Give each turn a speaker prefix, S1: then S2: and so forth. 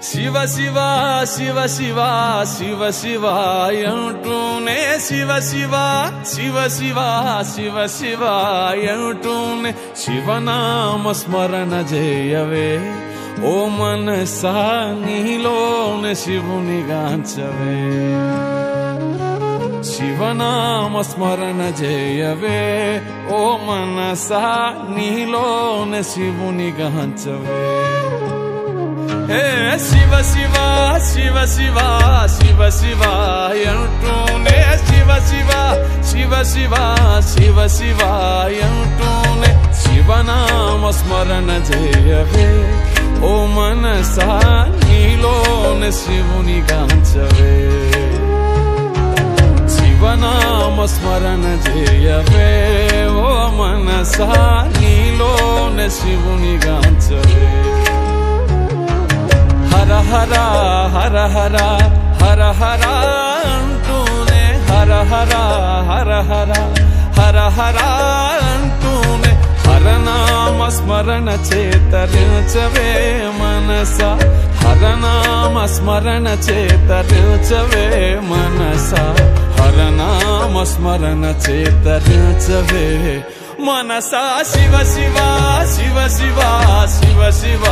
S1: శివ శివ శివ శివ శివ శివ అంటూనే శివ శివ శివ శివ శివ శివ అంటూనే శివనామ స్మరణ చేయవే ఓ మనసా నీలోనే శివుని గాంచవే శివనామ స్మరణ చేయవే ఓ మనసా నీలోనే శివుని గాంచవే శివ శివ శివ శివ శివ శివ అంటూనే శివ శివ శివ శివ శివ శివ అంటూనే శివనామ స్మరణ చేయవే ఓ మనసా నీలోనే శివుని గాంచవే శివనామ స్మరణ చేయవే ఓ మనసా నీలోనే శివుని గాంచవే హర హర హర హర హర హర అంటూనే హర హర హర హర హర హర అంటూనే హరనామ స్మరణ చేతరించవే మనస హరనామ స్మరణ చేతరించవే మనస హరనామ స్మరణ చేతరించవే మనస శివ శివ శివ శివ శివ శివ